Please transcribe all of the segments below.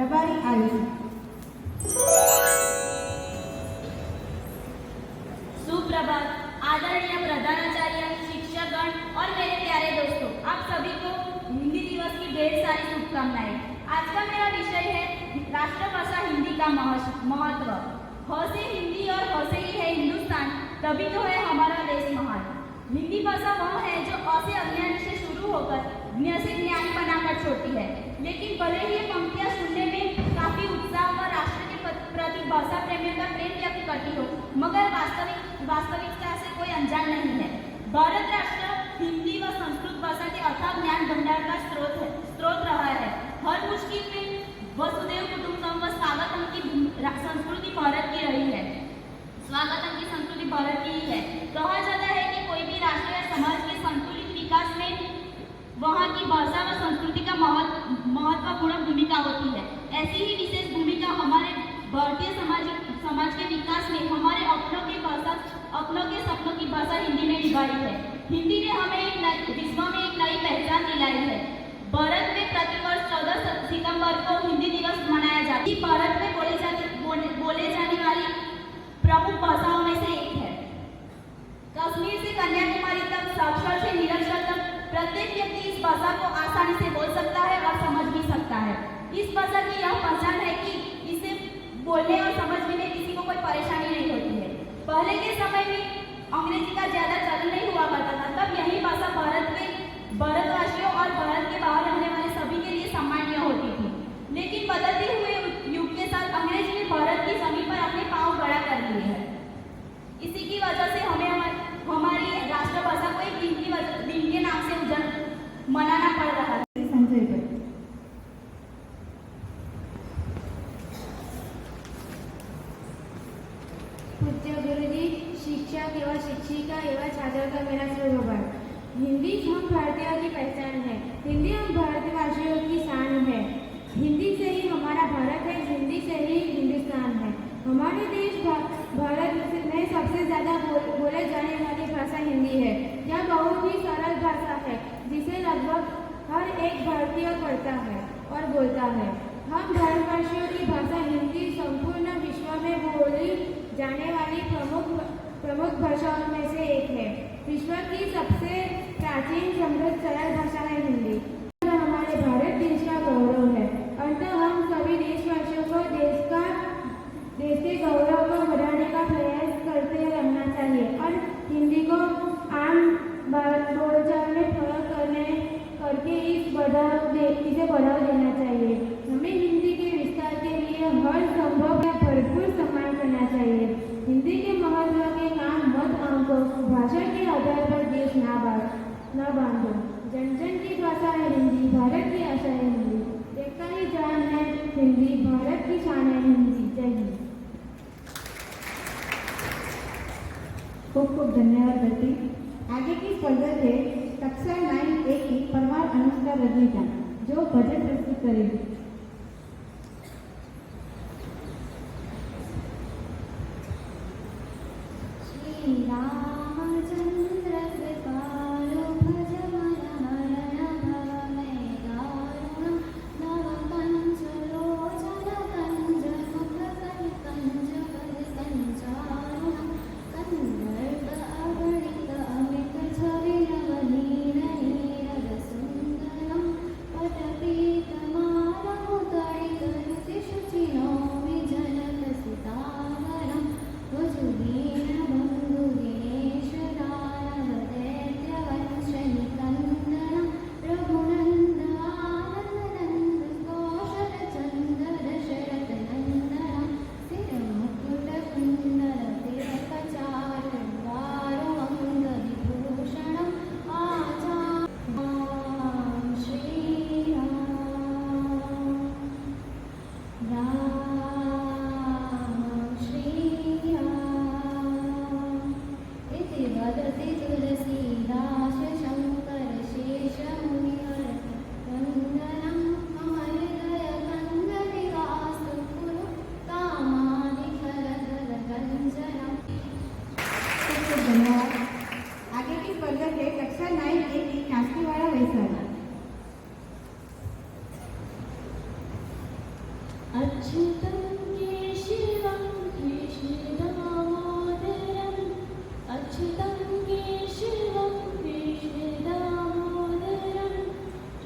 प्रभारी आयुष। सुप्रभात आदरणीय प्रधानाचार्य, शिक्षकगण और मेरे प्यारे दोस्तों, आप सभी को हिंदी दिवस की ढेर सारी शुभकामनाएं। आज का मेरा विषय है राष्ट्रभाषा हिंदी का महत्व। ह से हिंदी और ह से ही है हिंदुस्तान, तभी तो है हमारा देश महान। हिंदी भाषा वह है जो अ से अज्ञानी से शुरू होकर ज्ञ से ज्ञानी बनाकर छोड़ती है। लेकिन भले ही ये पंक्तियां सुनने में काफी उत्साह व राष्ट्र के प्रति भाषा प्रेमियों का प्रेम व्यक्त करती हो, मगर वास्तविकता से कोई अनजान नहीं है। भारत राष्ट्र हिंदी व संस्कृत भाषा के अथाह ज्ञान भंडार का स्रोत रहा है। हर मुश्किल में वसुदेव कुटुंबकम व स्वागतम की संस्कृति भारत की रही है। स्वागतम की संस्कृति भारत की ही है। कहा जाता है कि कोई भी राष्ट्र या समाज के संतुलित विकास में वहाँ की भाषा व संस्कृति का महत्वपूर्ण भूमिका होती है। ऐसी ही विशेष भूमिका हमारे भारतीय समाज के विकास में हमारे अपनों के सपनों की भाषा हिंदी ने निभाई है। हिंदी ने हमें विश्व में एक नई पहचान दिलाई है। भारत में प्रतिवर्ष 14 सितंबर को हिंदी दिवस मनाया जाता है। भारत में बोले जाने वाली प्रमुख भाषाओं में से एक है। कश्मीर से कन्याकुमारी तक, साक्षर से निरक्षर तक प्रत्येक व्यक्ति इस भाषा को आसानी से बोल सकता है और समझ भी सकता है। इस भाषा की यह पहचान है कि इसे बोलने और समझने में किसी को कोई परेशानी नहीं होती है। पहले के समय में अंग्रेजी का ज्यादा चलन नहीं हुआ करता था, तब यही भाषा भारतवासियों और भारत के बाहर रहने वाले सभी के लिए सामान्य होती थी। लेकिन बदलते हुए युग के साथ अंग्रेजी ने भारत की जमीन पर अपने पांव खड़ा कर लिए हैं। इसी की वजह से हमें हमारी राष्ट्रभाषा को एक दिन के नाम से मनाना पड़ रहा है। संजय भाई। पूज्य गुरुजी, शिक्षक एवं शिक्षिका एवं छात्रों का मेरा शुभकामनाएं। हिंदी हम भारतीयों की पहचान है। हिंदी हम भारतवासियों की शान है। हिंदी से ही हमारा भारत है, हिंदी से ही हिंदुस्तान है। हमारे देश भारत में सबसे ज्यादा बोले जाने वाली भाषा हिंदी है। यह बहुत ही सरल भाषा है जिसे लगभग हर एक भारतीय पढ़ता है और बोलता है। हम भारतवासियों की भाषा हिंदी संपूर्ण विश्व में बोली जाने वाली प्रमुख भाषाओं में से एक है। विश्व की सबसे प्राचीन, समृद्ध, सरल भाषा है हिंदी। हमारे भारत देश का गौरव है। अतः हम सभी देशवासियों को देश के गौरव को बढ़ाने का प्रयास करते रहना चाहिए और हिंदी को आम बोलचाल में प्रयोग करके इसे बढ़ावा देना चाहिए। हमें हिंदी के विस्तार के लिए हर संभव भरपूर सम्मान करना चाहिए। हिंदी के महत्व के काम मत आंको, भाषा के आधार पर देश न बांधो। जन जन की भाषा है हिंदी, भारत की आशा है हिंदी। देखता ही जान है हिंदी, भारत की शान है हिंदी। जय हिंद। खूब खूब धन्यवाद बेटी। आगे की स्पर्धा है कक्षा 9A की परमार अनुष्का रजनीकांत, जो भजन प्रस्तुत करेगी। श्री रामचंद्र कृपालो भज मन हरण भव मे दारुणं नव कंचलोचन कंज मुख कंज पद कंचारुणं कंदर्प अगणित अमित छवि नवनीर नीरव सुंदरं पटपीतमालं अच्युतं केशवं कृष्णदामोदरम् अच्युतं केशवं कृष्णदामोदरं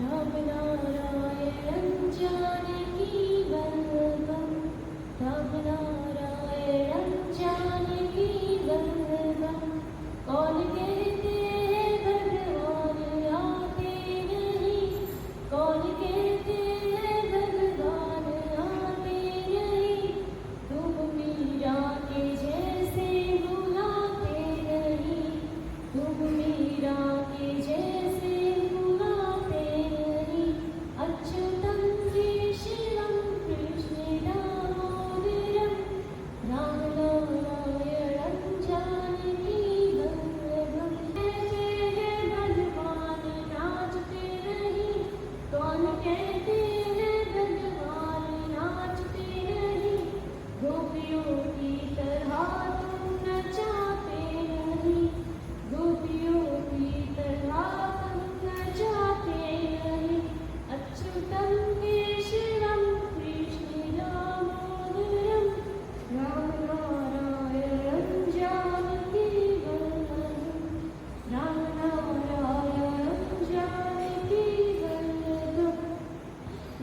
रामनारायणं जानकीवल्लभं रामनारायणं जानकीवल्लभं कौन कहते हैं भगवान आते नहीं कौन कहते हैं भगवान आते नहीं तुम मीरा के जैसे बुलाते नहीं तुम मीरा के जैसे बुलाते नहीं अच्युतं केशवं कृष्णदामोदरं रामनारायणं जानकीवल्लभं कहते हैं भगवान नाचते नहीं कौन कहते हैं भगवान नाचते नहीं गोपियों की तरह तुम नचाते नहीं गोपियों की तरह तुम नचाते नहीं अच्युतं केशवं कृष्णदामोदरं रामनारायणं जानकीवल्लभं रामनारायणं जानकीवल्लभं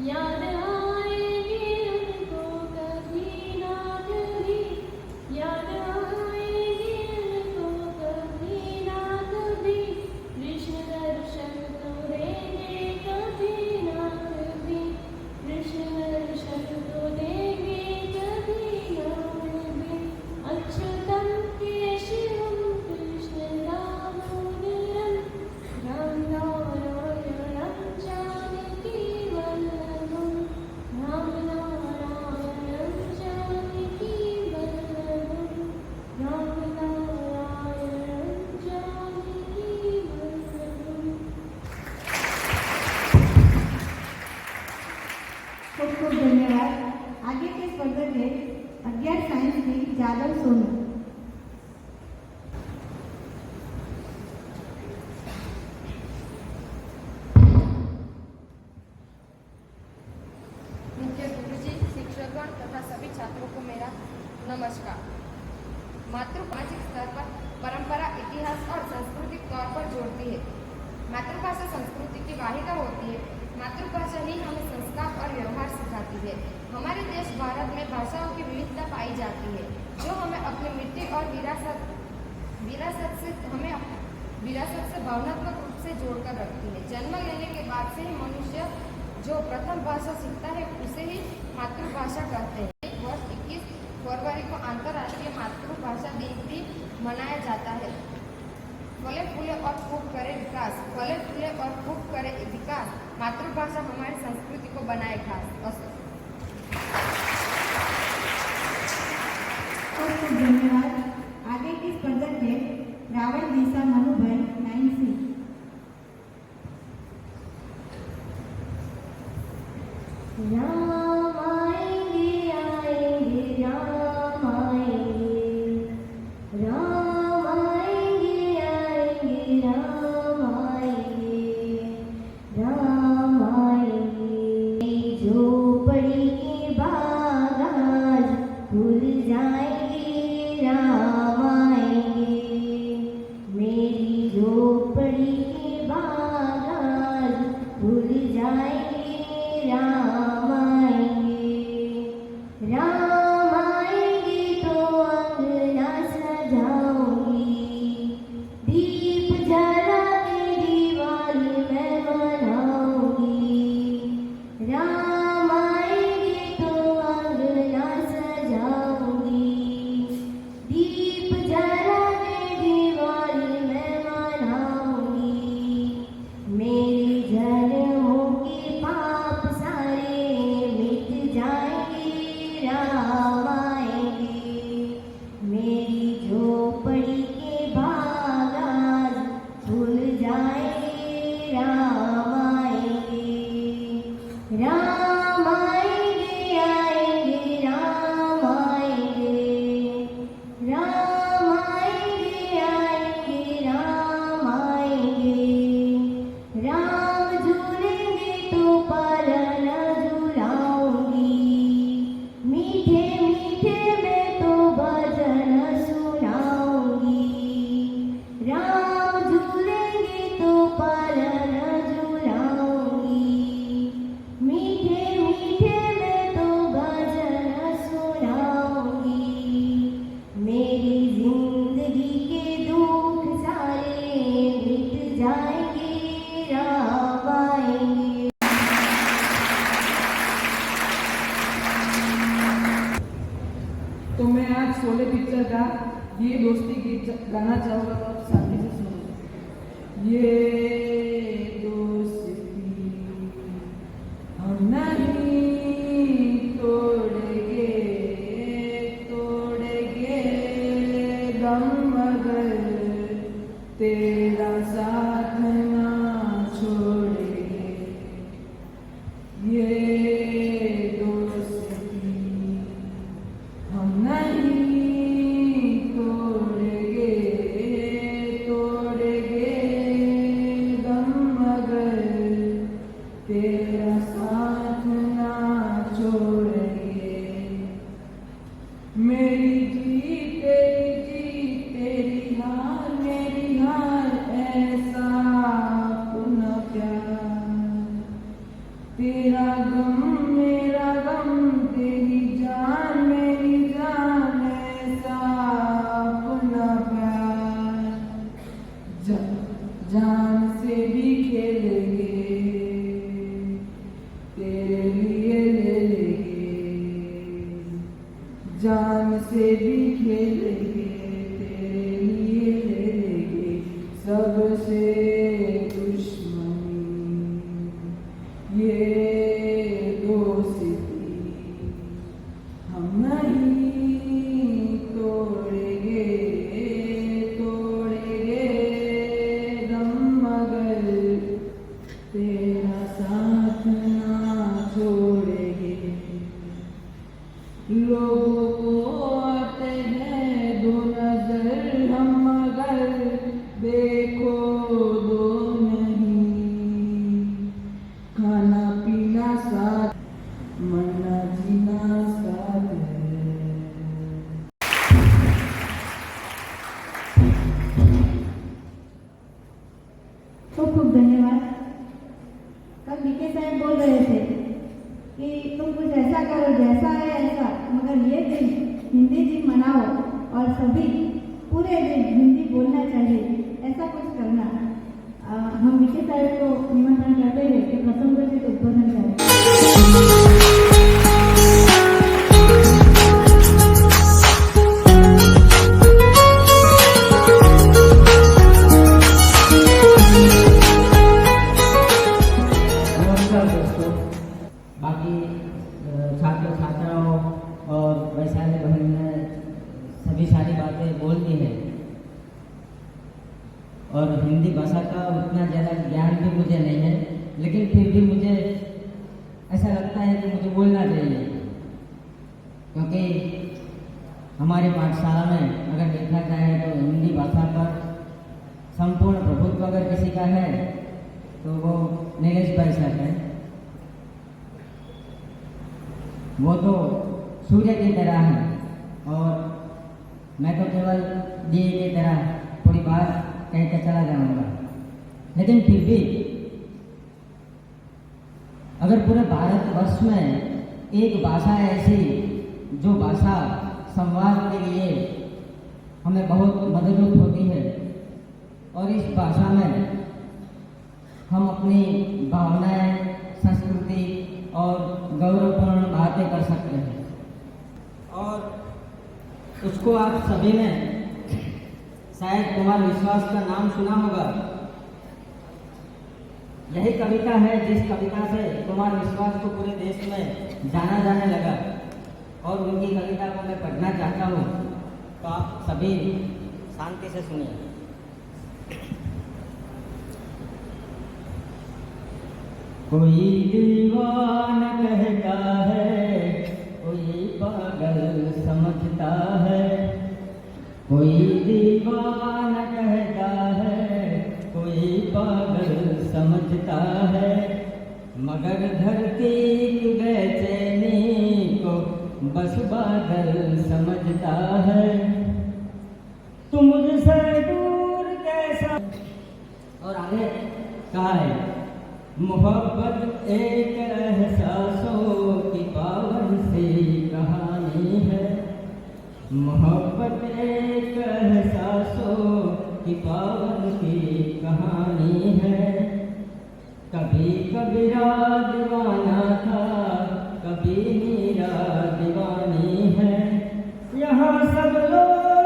याद आएगी उनको कभी ना कभी याद आएगी उनको कभी ना कभी कृष्ण दर्शन तो देंगे कभी ना कभी कृष्ण दर्शन तो देंगे कभी ना कभी अच्युतं केशवं कृष्णदामोदरं रामनारायणं जानकीवल्लभं रामनारायणं जानकीवल्लभं रामनारायणं जानकीवल्लभं खूब खूब धन्यवाद। आगे के स्पर्धक है 11 साइंस की जादव सोनू। मुख्य गुरुजी शिक्षकगण तथा सभी छात्रों को मेरा नमस्कार। मातृभाषिक स्तर पर परंपरा इतिहास और सांस्कृतिक तौर पर जोड़ती है। मातृभाषा संस्कृति की वाहिका होती है। मातृभाषा ही हमें संस्कार और व्यवहार सिखाती है। हमारे देश भारत में भाषाओं की विविधता पाई जाती है जो हमें अपनी मिट्टी और विरासत से भावनात्मक रूप से जोड़कर रखती है। जन्म लेने के बाद से ही मनुष्य जो प्रथम भाषा सीखता है उसे ही मातृभाषा कहते हैं। वर्ष 21 फरवरी को अंतर्राष्ट्रीय मातृभाषा दिन भी मनाया जाता है। फले फूले और खूब करे विकास फले फूले और खूब करे विकास मातृभाषा हमारी संस्कृति को बनाए खास। खूब खूब धन्यवाद। आगे की स्पर्धक है रावण दिशा मनुभाई 9C। राम आएंगे आएंगे राम आएंगे राम आएंगे आएंगे राम आएंगे राम आएंगे झोपड़ी के बाग आज खुल जाएंगे राम आएंगे मेरी झोपड़ी के बाग आज खुल जाएंगे राम शंकर का ये दोस्ती गीत गाना चाहूँगा, तो आप शांति से सुनो। ये दोस्ती हम नहीं तोड़ेंगे, तोड़ेंगे दम मगर तेरा साथ ना छोड़ेंगे। ये दोस्ती हम नहीं तोड़ेंगे, तोड़ेंगे दम मगर तेरा साथ ना छोड़ेंगे। मेरी जीत तेरी हार मेरी हार, ऐसा अपना प्यार। तेरा गम मेरा गम, तेरी जान मेरी जान, ऐसा अपना प्यार। जान से भी खेलेंगे, तेरे लिए ले लेंगे। जान से भी खेलेंगे, तेरे लिए ले लेंगे। सबसे दुश्मनी ये दोस्ती हम नहीं तोड़ेंगे, तोड़ेंगे दम मगर तेरा साथ ना छोड़ेंगे। लोगों को आते हैं दो नजर, हम मगर देखो दो नहीं। खाना पीना साथ, मरना जीना साथ है। खूब खूब धन्यवाद। कल बीके साहब बोल रहे थे कि तुम कुछ ऐसा करो जैसा है ऐसा, मगर ये दिन हिंदी दिन मनाओ और सभी पूरे दिन हिंदी बोलना चाहिए, ऐसा कुछ करना। हम बीके साहब को निमंत्रण करते हैं कि प्रसंगोचित उद्बोधन करें। नमस्कार दोस्तों, बाकी छात्र छात्राओं और वैशाली बहन ने सभी सारी बातें बोल दी है, और हिंदी भाषा का उतना ज़्यादा ज्ञान भी मुझे नहीं है, लेकिन फिर भी मुझे ऐसा लगता है कि मुझे बोलना चाहिए, क्योंकि हमारी पाठशाला में अगर देखा जाए तो हिंदी भाषा पर संपूर्ण प्रभुत्व अगर किसी का है तो वो नीलेश भाई साहब है। वो तो सूर्य की तरह है और मैं तो केवल दिए की तरह थोड़ी बात कह के चला जाऊंगा। लेकिन फिर भी अगर पूरे भारतवर्ष में एक भाषा ऐसी जो भाषा संवाद के लिए हमें बहुत मददरूप होती है, और इस भाषा में हम अपनी भावनाएं, संस्कृति और गौरवपूर्ण बातें कर सकते हैं। और उसको आप सभी ने शायद कुमार विश्वास का नाम सुना होगा। यही कविता है जिस कविता से कुमार विश्वास को पूरे देश में जाना जाने लगा, और उनकी कविता को मैं पढ़ना चाहता हूँ, तो आप सभी शांति से सुनिए। कोई दीवाना कहता है, कोई पागल समझता है। कोई दीवाना कहता है, कोई पागल समझता है। मगर धरती की बेचैनी को बस बादल समझता है। तुम मुझसे दूर कैसा। और आगे कहा है, मोहब्बत एक एहसासों की पावन सी कहानी है। मोहब्बत एक एहसासों की पावन की कहानी है। कभी कबीरा दीवाना था, कभी मीरा दीवानी है। यहाँ सब लोग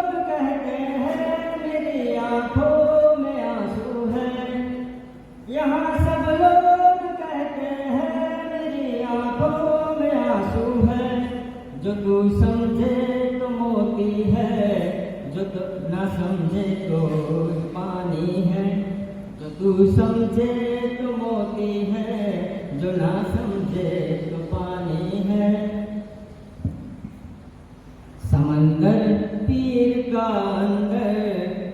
तू समझे तो मोती है, जो तो ना समझे तो पानी है। जो तू समझे तो मोती है, जो ना समझे तो पानी है। समंदर पीर का अंदर,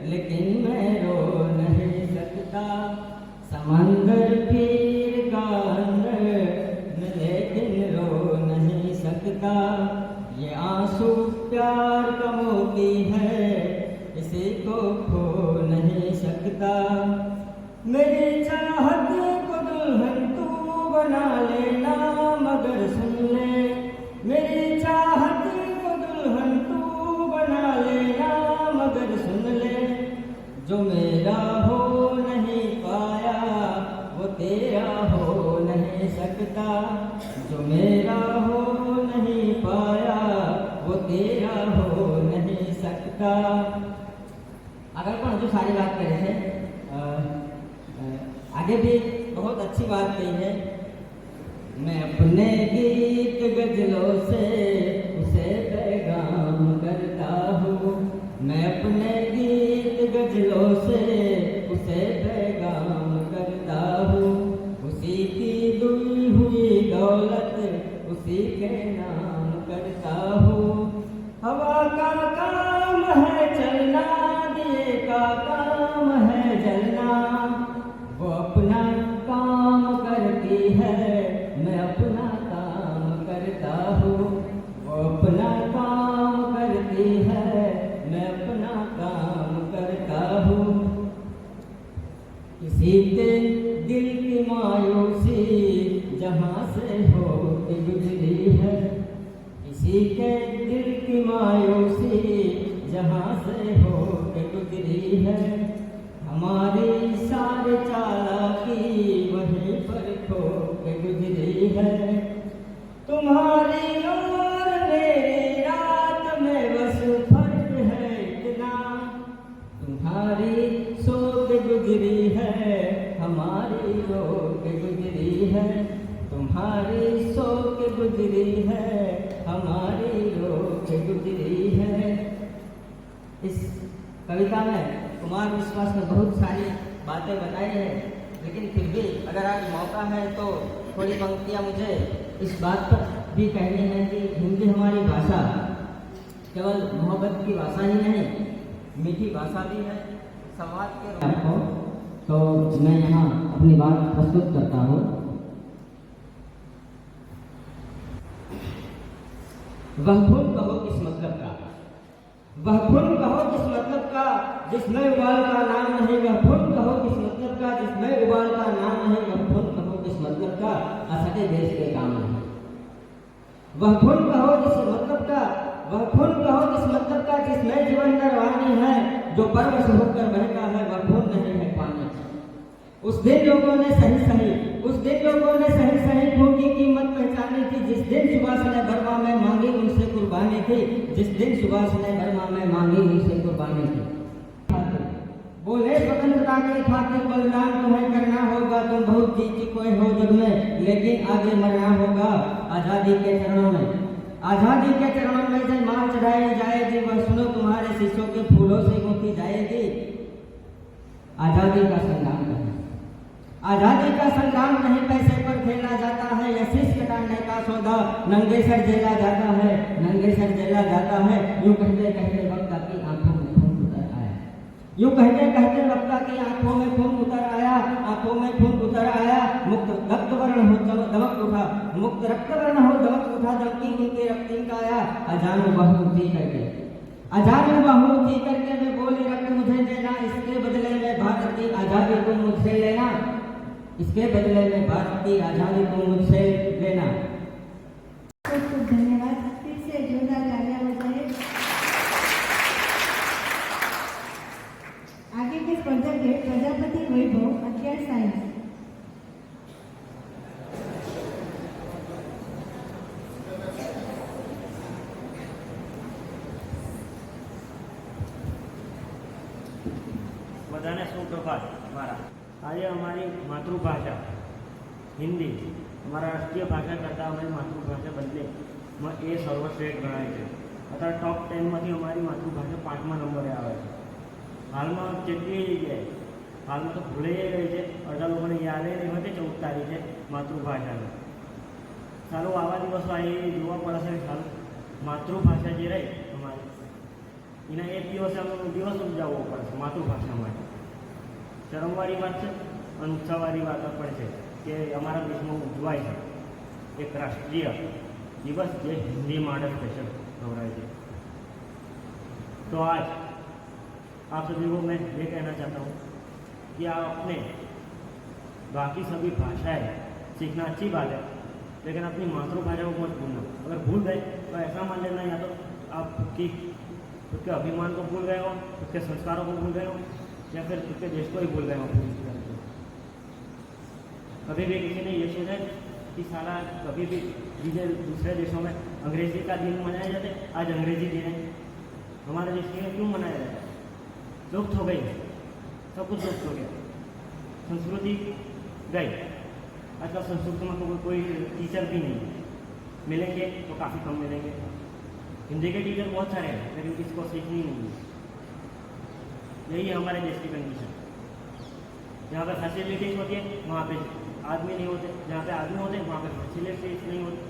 लेकिन मैं रो नहीं सकता। समंदर पीर का अंदर, लेकिन रो नहीं सकता। ये आंसू प्यार का मोती है, इसी को खो नहीं सकता। मेरी चाहत को दुल्हन तू बना लेना, मगर सुन ले। मेरी चाहत को दुल्हन तू बना लेना, मगर सुन ले। जो मेरा हो नहीं पाया, वो तेरा हो नहीं सकता। जो मेरा हो नहीं पाया, वो तेरा हो नहीं सकता। अगर कौन जो सारी बात करे थे, आगे भी बहुत अच्छी बात कही है। मैं अपने गीत गजलों से उसे पैगाम करता हूँ। मैं अपने गीत गजलों से उसे पैगाम करता हूँ। उसी की दुई हुई दौलत उसी के नाम करता हूँ। हवा का काम है चलना, दिए का काम है जलना। वो अपना काम करती है, मैं अपना काम करता हूँ। वो अपना काम करती है, मैं अपना काम करता हूँ। किसी के दिल की मायूसी जहाँ से हो के गुजरी है। किसी के दिल की मायूसी जहाँ से हो के गुजरी है। हमारी सारे चालाकी वहीं पर खो के गुजरी है। तुम्हारी और मेरी रात में बस फर्क है इतना। तुम्हारी सो के गुजरी है, हमारी रो के गुजरी है। तुम्हारी सो के गुजरी है, हमारी रो के गुजरी है। इस कविता में कुमार विश्वास ने बहुत सारी बातें बताई है, लेकिन फिर भी अगर आज मौका है तो थोड़ी पंक्तियाँ मुझे इस बात पर भी कहनी है कि हिंदी हमारी भाषा केवल मोहब्बत की भाषा ही नहीं, मीठी भाषा भी है, संवाद के रूप में। तो मैं यहाँ अपनी बात प्रस्तुत करता हूँ। वह फूल कहो किस मतलब का, वह फूल कहो किस मतलब का, जिसमें उबाल का नाम नहीं। वह फूल कहो किस मतलब का, जिसमें उबाल का नाम नहीं। वह फूल कहो किस मतलब का, असटे देश के काम नहीं। वह फूल कहो किस मतलब का, वह फूल कहो किस मतलब का, जिसमें जीवन नरवानी है। जो परवश होकर बहता है, वह फूल नहीं है पानी। उस दिन लोगों ने सही सही फूल की कीमत पहचानी थी। जिस दिन सुभाष ने बर्मा में मांगी उनसे कुर्बानी थी। जिस दिन सुभाष ने बर्मा में मांगी उनसे कुर्बानी थी। बोले स्वतंत्रता के खातिर बलिदान तुम्हें करना होगा। तुम बहुत जी चुके हो जग में, लेकिन आगे मरना होगा आजादी के चरणों में। आजादी के चरणों में जब माल चढ़ाई जाएगी, वह सुनो तुम्हारे शीशों के फूलों से गूंथी जाएगी। आजादी का संग्राम नहीं, आजादी का संग्राम नहीं पैसे पर खेला जाता है। यह शीश कटाने का सौदा नंगे सर जेला जाता है, नंगे सर जेला जाता है। यूं कहते कहते वक्ता की आंखों में खून उतर आया। यूं कहते कहते वक्ता की आंखों में खून उतर आया, आंखों में खून उतर आया। मुक्त रक्त वर्ण हो दमक उठा, मुक्त रक्त वर्ण हो दमक उठा। दमकी उनके रक्तिन का आया। अजान बहुती करके, अजान बहुती करके वे बोले रक्त मुझे देना। इसके बदले में भारत की आजादी तुम मुझसे लेना। इसके बदले में भारत की आजादी तुम मुझसे लेना। खूब खूब धन्यवाद। फिर से जोरदार तालियां बजाएं। आगे के स्पर्धक है प्रजापति वैभव, अध्ययन साइंस। બધાને સુપ્રભાત મારા. આજે અમારી માતૃભાષા હિન્દી, અમારા રાષ્ટ્રીય ભાષા કરતાં અમે માતૃભાષા બદલે માં એ સર્વશ્રેષ્ઠ ગણાય છે. અત્યારે ટોપ 10માંથી અમારી માતૃભાષા 5મા નંબરે આવે છે. હાલમાં કેટલી જગ્યાએ હાલમાં તો ભૂલાઈ ગઈ છે, અડધા લોકોને યાદ નહીં હોય કે 14 તારીખે માતૃભાષાને. સારું આવા દિવસો એ જોવા પડશે કે સારું માતૃભાષા જે રહી અમારી એના એક દિવસે અમે દિવસ ઉજવવો પડશે માતૃભાષા માટે. શરમવાળી વાત છે અને ઉત્સાહવાળી વાત પણ છે કે અમારા દેશમાં ઉજવાય છે એક રાષ્ટ્રીય દિવસ જે हिंदी માટે स्पेशल गौराई है. तो आज आप सभी को मैं ये कहना चाहता हूँ कि आप अपने बाकी सभी भाषाएं सीखना अच्छी बात है, लेकिन अपनी मातृभाषा को मत भूलना. अगर भूल गए तो ऐसा मान लेना या तो आप खुद के अभिमान को भूल गए हो, खुद के संस्कारों को भूल गए हो, या फिर खुद के देश को ही भूल गए हो. कभी भी किसी ने ये सोचा कि साला कभी भी दूसरे देशों में अंग्रेजी का दिन मनाया जाता है, आज अंग्रेजी दिन है. हमारे देश में क्यों मनाया जाता है? लुप्त हो गई, सब कुछ लुप्त हो गया, संस्कृति गई. आजकल संस्कृति में कोई टीचर भी नहीं मिलेंगे तो काफ़ी कम मिलेंगे. हिंदी के टीचर बहुत सारे हैं लेकिन किसी को सीखनी नहीं है. यही है हमारे देश की कंडीशन. जहाँ पे फैसिलिटीज होती है वहाँ पे आदमी नहीं होते, जहाँ पे आदमी होते वहाँ पे फैसिलिटीज नहीं होती.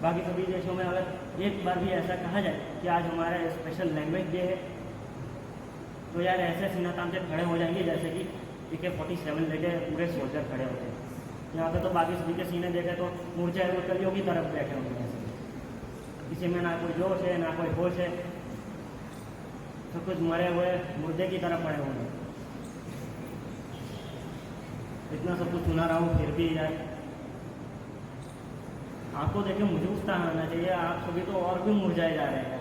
बाकी सभी देशों में अगर एक बार भी ऐसा कहा जाए कि आज हमारा स्पेशल लैंग्वेज डे है तो यार ऐसे सीना तान से खड़े हो जाएंगे जैसे कि AK-47 लेके पूरे सोल्जर खड़े होते हैं. यहाँ पे तो बाकी सभी के सीने देखे तो मूर्छा कलियों की तरफ बैठे होते हैं. किसी में ना कोई जोश है ना कोई होश है, सब कुछ मरे हुए मुर्दे की तरफ पड़े हुए हैं. इतना सब कुछ सुना रहा हूँ फिर भी यार आपको देखे मुझे उत्साह आना चाहिए. आप सभी तो और भी मुरझाए जा रहे हैं.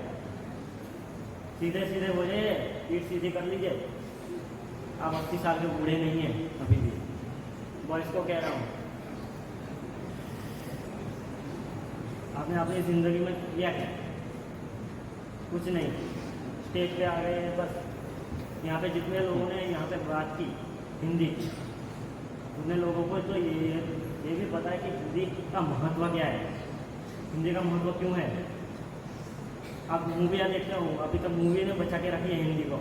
सीधे सीधे हो जाइए, पीठ सीधी कर लीजिए. आप 80 साल के बूढ़े नहीं हैं अभी भी. बॉयस को कह रहा हूँ, आपने अपनी ज़िंदगी में किया क्या? कुछ नहीं. स्टेज पे आ गए हैं बस. यहाँ पे जितने लोगों ने यहाँ पे बात की हिंदी की, उतने लोगों को तो ये भी पता है कि हिंदी का महत्व क्या है, हिंदी का महत्व क्यों है. आप मूवियाँ देखते हो, अभी तक मूवी ने बचा के रखी है हिंदी को.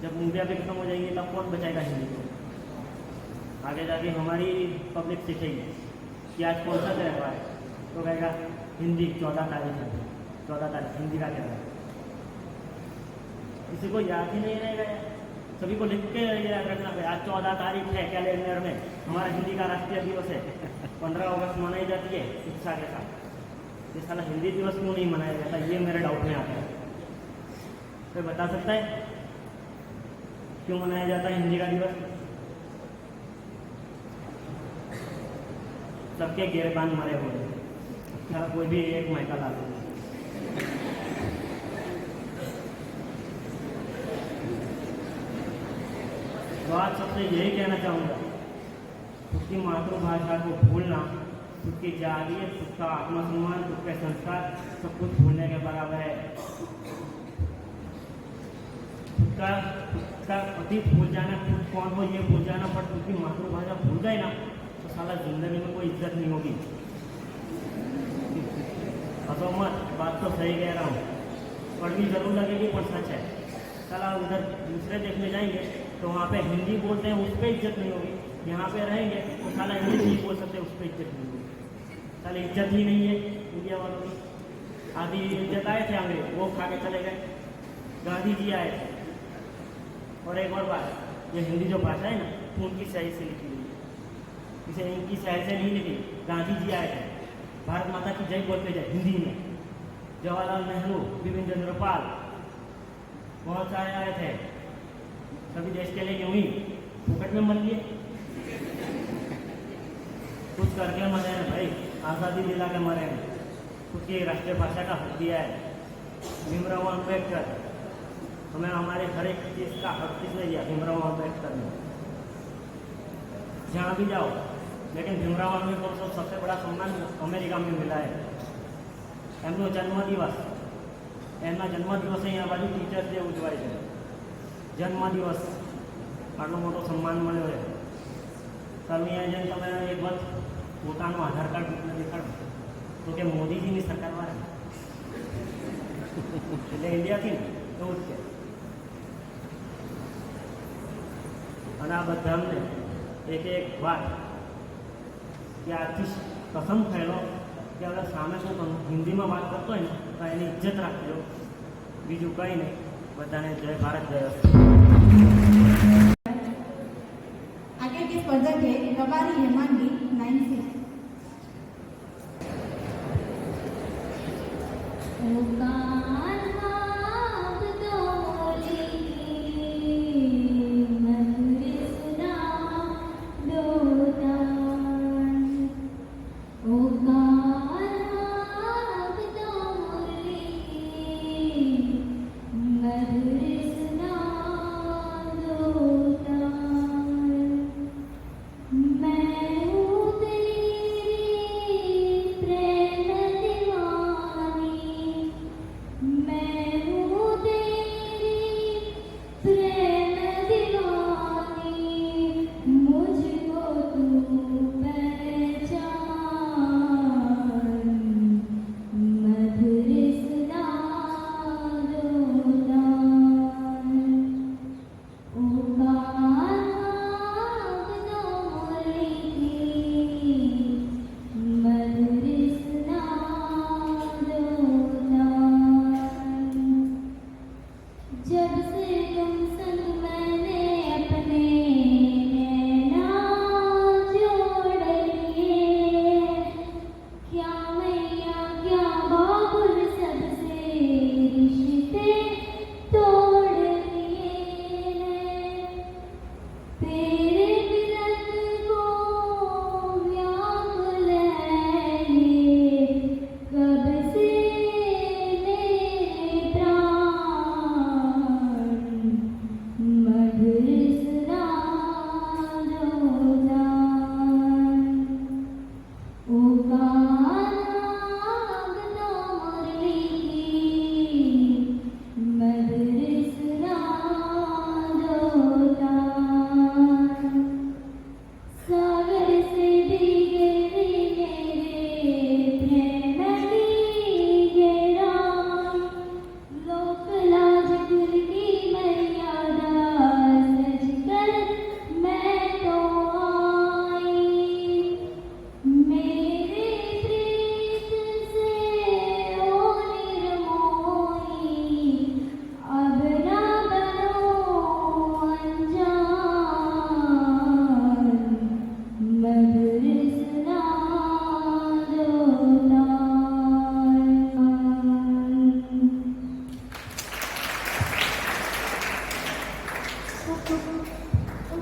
जब मूवियाँ भी खत्म हो जाएंगी तब कौन बचाएगा हिंदी को? आगे जाके हमारी पब्लिक सीखेगी कि आज कौन सा त्यौहार है तो कहेगा हिंदी 14 तारीख है, 14 तारीख हिंदी का त्यौहार. किसी को याद ही नहीं रहेगा. सभी को लिख के याद रखना है आज 14 तारीख है कैलेंडर में, हमारा हिंदी का राष्ट्रीय दिवस है. 15 अगस्त मनाई जाती है उत्साह के साथ. ये साला हिंदी दिवस क्यों नहीं मनाया जाता, ये मेरे डाउट में आता है. कोई बता सकता है क्यों मनाया जाता है हिंदी का दिवस? सबके गिरबान मरे हुए हैं. साला कोई भी एक महका ला दे. तो आज सबसे यही कहना चाहूँगा, खुद की मातृभाषा को भूलना खुद की जागीर, खुद का आत्मसम्मान, खुद के संस्कार सब कुछ भूलने के बराबर है. खुद का अतीत भूल जाना, खुद कौन हो ये भूल जाना, पर खुद की मातृभाषा भूल गए ना तो साला जिंदगी में कोई इज्जत नहीं होगी. हंसो मत, बात तो सही कह रहा हूँ. कड़वी जरूर लगेगी पर सच है. साला उधर दूसरे देश में जाएंगे तो वहाँ पे हिंदी बोलते हैं, उस पर इज्जत नहीं होगी. यहाँ पे रहेंगे तो साला इंग्लिश नहीं बोल सकते, उस पर इज्जत नहीं होगी. साला इज्जत ही नहीं है इंडिया वालों की. आधी इज्जत आए थे अंग्रेज, वो खा के चले गए. गांधी जी आए थे. और एक और बात, ये हिंदी जो भाषा है ना उनकी स्याही से लिखी हुई है, इसे इनकी स्याही से नहीं लिखी. गांधी जी आए थे, भारत माता की जय बोलते जाए हिंदी में. जवाहरलाल नेहरू, बिपिन चंद्र पाल, बहुत सारे आए थे. सभी देश के लिए यूं ही फुकट में मर लिए. कुछ करके मरे हैं भाई, आज़ादी दिला के मरे हैं. खुद की राष्ट्रीय भाषा का हक दिया है भीमराव अम्बेडकर. हमें हमारे हर एक चीज़ का हक किसने दिया? भीमराव अम्बेडकर ने. जहाँ भी जाओ, लेकिन भीमराव अम्बेडकर को सबसे बड़ा सम्मान अमेरिका में मिला है. એમનો જન્મદિવસ, એમના જન્મદિવસે અહીંયા બાજુ ટીચર્સ ડે ઉજવાય છે. જન્મદિવસ આટલો મોટો સન્માન મળ્યો છે. તમે અહીંયા જઈને તમે એક વખત પોતાનું આધાર કાર્ડ બુકને દેખાડો તો કે મોદીજીની સરકારવાળા એટલે ઇન્ડિયાથી ને એવું જ છે. અને આ બધાને એક એક વાત કે આજથી કસમ થયેલો કે હવે સામે શું કરું, હિન્દીમાં વાત કરતો હોય ને તો એની ઇજ્જત રાખજો, બીજું કંઈ નહીં. બધાને જય ભારત, જય અસ્ત. आगे के स्पर्धक है रबारी हेमांगी 9C।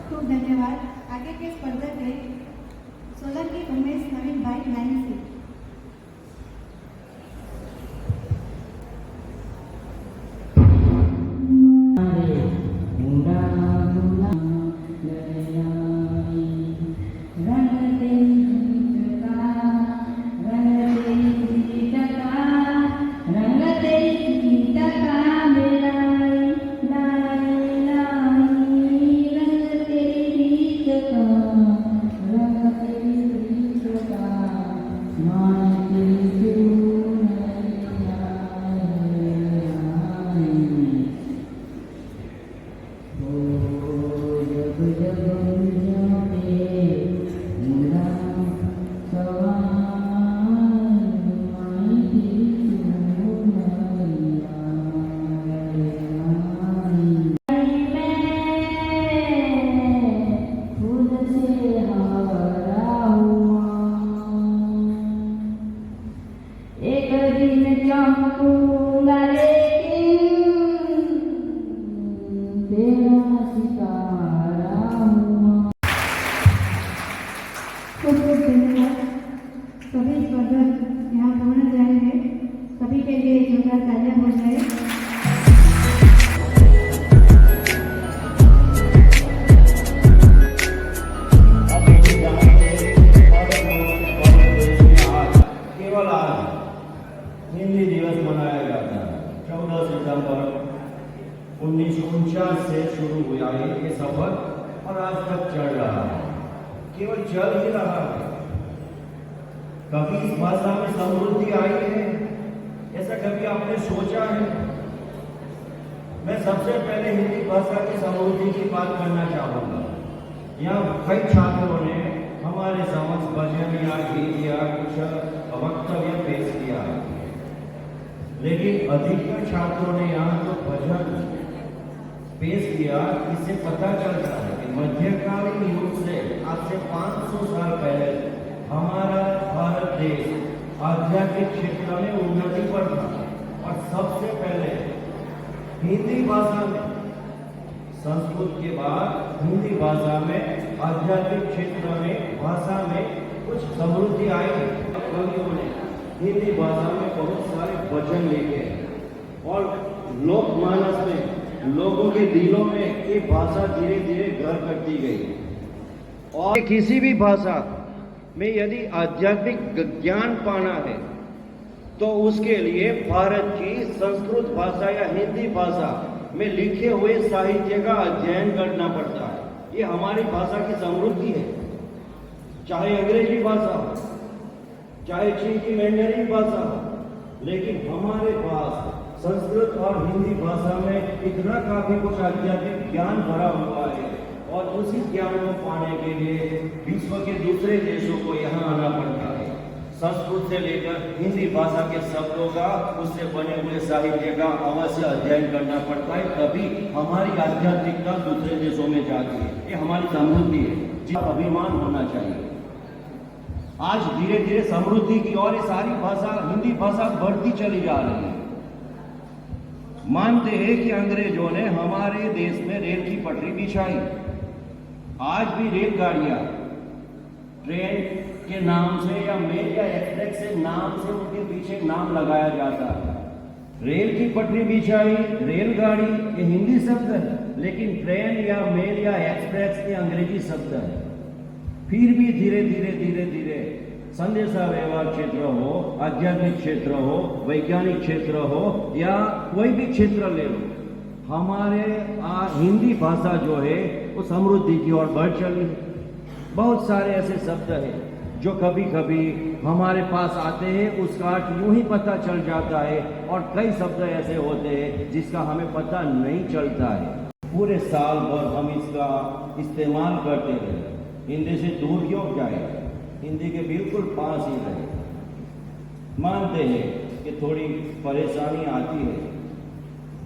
खूब धन्यवाद। आगे के स्पर्धक है सोलंकी उमेश नवीन भाई 9C। सभी स्पर्धक यहाँ पहुँच जाएंगे। सभी के लिए जोरदार तालियां हो जाए। केवल आज हिंदी दिवस मनाया जाता है। 14 सितंबर 1949 से शुरू हुआ ये सफर और आज तक चल रहा है। केवल चल ही रहा है, कभी इस भाषा में समृद्धि आई है? ऐसा कभी आपने सोचा है? मैं सबसे पहले हिंदी भाषा की समृद्धि की बात करना चाहूँगा। यहाँ कई छात्रों ने हमारे समक्ष भजन या गीत या कुछ वक्तव्य पेश किया, लेकिन अधिकतर छात्रों ने यहाँ जो भजन पेश किया, इससे पता चलता है कि मध्यकालीन युग से आज से 500 साल पहले हमारा भारत देश आध्यात्मिक क्षेत्र में उन्नति पर था और सबसे पहले हिंदी भाषा में, संस्कृत के बाद हिंदी भाषा में आध्यात्मिक क्षेत्र में भाषा में कुछ समृद्धि आई। कवियों ने हिंदी भाषा में बहुत सारे वचन लिखे और लोकमानस में, लोगों के दिलों में ये भाषा धीरे धीरे घर करती गई। और किसी भी भाषा में यदि आध्यात्मिक ज्ञान पाना है तो उसके लिए भारत की संस्कृत भाषा या हिंदी भाषा में लिखे हुए साहित्य का अध्ययन करना पड़ता है। ये हमारी भाषा की समृद्धि है। चाहे अंग्रेजी भाषा हो, चाहे चीन की मैंडरिन भाषा हो, लेकिन हमारे पास संस्कृत और हिंदी भाषा में इतना काफी कुछ आध्यात्मिक ज्ञान भरा हुआ है और उसी ज्ञान को पाने के लिए विश्व के दूसरे देशों को यहाँ आना पड़ता है। संस्कृत से लेकर हिंदी भाषा के शब्दों का, उससे बने हुए साहित्य का अवश्य अध्ययन करना पड़ता है, तभी हमारी आध्यात्मिकता दूसरे देशों में जाती है। ये हमारी समृद्धि है, जिसका अभिमान होना चाहिए। आज धीरे धीरे समृद्धि की और ये सारी भाषा, हिंदी भाषा बढ़ती चली जा रही है। मानते हैं कि अंग्रेजों ने हमारे देश में रेल की पटरी बिछाई। आज भी रेलगाड़ियां ट्रेन के नाम से या मेल या एक्सप्रेस से नाम से उनके पीछे नाम लगाया जाता है। रेल की पटरी बिछाई, रेलगाड़ी ये हिंदी शब्द है, लेकिन ट्रेन या मेल या एक्सप्रेस ये अंग्रेजी शब्द है। फिर भी धीरे धीरे धीरे धीरे संदेशा व्यवहार क्षेत्र हो, आध्यात्मिक क्षेत्र हो, वैज्ञानिक क्षेत्र हो या कोई भी क्षेत्र ले लो, हमारे हिंदी भाषा जो है वो समृद्धि की ओर बढ़ चली है। बहुत सारे ऐसे शब्द हैं जो कभी कभी हमारे पास आते हैं, उसका अर्थ यूं ही पता चल जाता है, और कई शब्द ऐसे होते हैं जिसका हमें पता नहीं चलता है। पूरे साल भर हम इसका इस्तेमाल करते रहे, हिंदी से दूर क्यों जाए, हिंदी के बिल्कुल पास ही रहे। मानते हैं कि थोड़ी परेशानी आती है,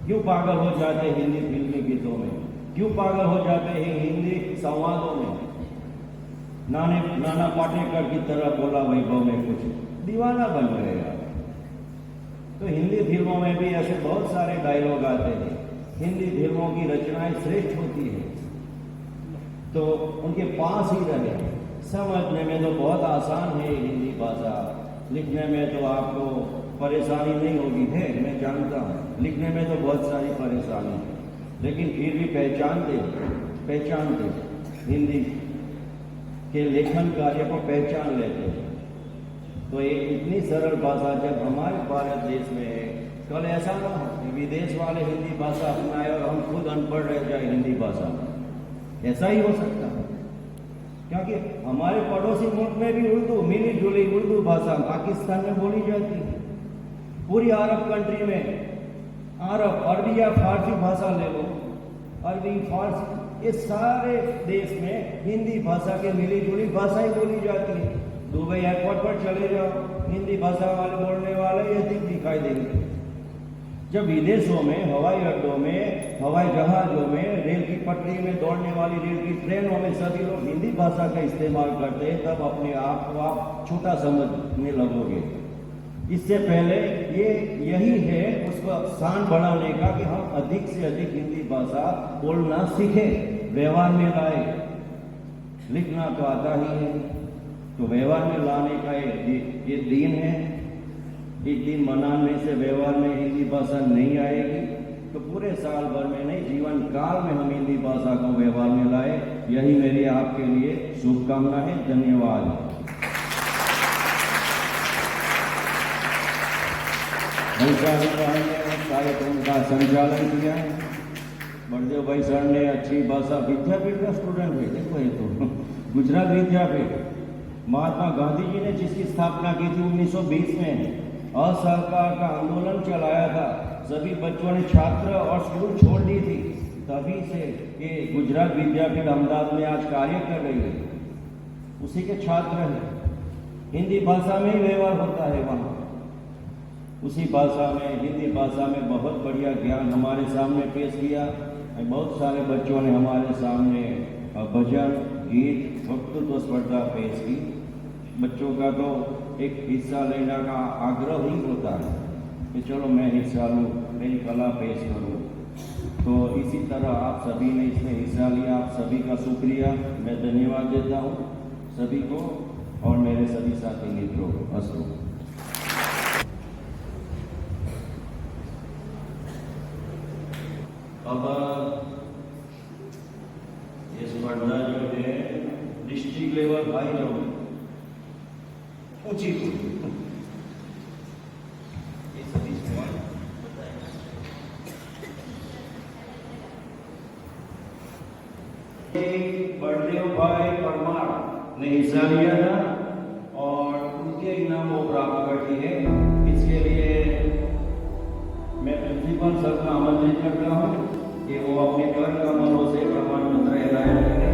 क्यों पागल हो जाते हैं हिंदी फिल्मी गीतों में, क्यों पागल हो जाते हैं हिंदी संवादों में। नाना पाटेकर की तरह बोला वैभव में कुछ दीवाना बन गए आप। तो हिंदी फिल्मों में भी ऐसे बहुत सारे डायलॉग आते हैं। हिंदी फिल्मों की रचनाएं श्रेष्ठ होती है, तो उनके पास ही रहे। समझने में तो बहुत आसान है हिंदी भाषा, लिखने में तो आपको परेशानी नहीं होगी है, मैं जानता हूँ लिखने में तो बहुत सारी परेशानी है, लेकिन फिर भी पहचानते हिंदी के लेखन कार्य को पहचान लेते हैं। तो ये इतनी सरल भाषा जब हमारे भारत देश में है, कल ऐसा ना हो कि विदेश वाले हिंदी भाषा अपनाए और हम खुद अनपढ़ रह जाए हिंदी भाषा में। ऐसा ही हो सकता है, क्योंकि हमारे पड़ोसी मुल्क में भी उर्दू, मिली जुली उर्दू भाषा पाकिस्तान में बोली जाती है। पूरी अरब कंट्री में अरबी या फारसी भाषा ले लो, अरबी फारसी ये सारे देश में हिंदी भाषा के मिली जुली भाषा ही बोली जाती है। दुबई एयरपोर्ट पर चले जाओ, हिंदी भाषा वाले बोलने वाले ये दिखाई देंगे। जब विदेशों में, हवाई अड्डों में, हवाई जहाजों में, रेल की पटरी में दौड़ने वाली रेल की ट्रेनों में सभी लोग हिंदी भाषा का इस्तेमाल करते हैं, तब अपने आप को आप छोटा समझने लगोगे। इससे पहले यही है उसको स्थान बढ़ाने का कि हम अधिक से अधिक हिंदी भाषा बोलना सीखें, व्यवहार में लाए। लिखना तो आता ही है, तो व्यवहार में लाने का ये दिन है। एक दिन मनाने से व्यवहार में हिंदी भाषा नहीं आएगी, तो पूरे साल भर में नहीं, जीवन काल में हम हिंदी भाषा को व्यवहार में लाए। यही मेरी आपके लिए शुभकामना है। धन्यवाद। कार्यक्रम का संचालन किया है बलदेव भाई सर ने। अच्छी भाषा, विद्यापीठ का स्टूडेंट है, देखो ये तो गुजरात विद्यापीठ महात्मा गांधी जी ने जिसकी स्थापना की थी 1920 में, असहकार का आंदोलन चलाया था, सभी बच्चों ने छात्र और स्कूल छोड़ दी थी, तभी से ये गुजरात विद्यापीठ अहमदाबाद में आज कार्य कर रही है। उसी के छात्र हैं। हिंदी भाषा में ही व्यवहार होता है वहाँ। उसी भाषा में, हिंदी भाषा में बहुत बढ़िया ज्ञान हमारे सामने पेश किया। बहुत सारे बच्चों ने हमारे सामने भजन, गीत, वक्तृत्व स्पर्धा पेश की। बच्चों का तो एक हिस्सा लेने का आग्रह ही होता है कि चलो मैं हिस्सा लूँ, मेरी कला पेश करूँ। तो इसी तरह आप सभी ने इसमें हिस्सा लिया, आप सभी का शुक्रिया, मैं धन्यवाद देता हूँ सभी को और मेरे सभी साथी मित्रों को। अस्तु। अब ये स्पर्धा जो है डिस्ट्रिक्ट लेवल भाई जो ऊंची ये सभी सवाल बलदेव भाई परमार ने हिस्सा लिया था और उनके इनाम वो प्राप्त करती है। इसके लिए मैं प्रिंसिपल सर का आमंत्रित करता हूँ कि वो अपने कर कमलों से प्रमाण पत्र एलान करें।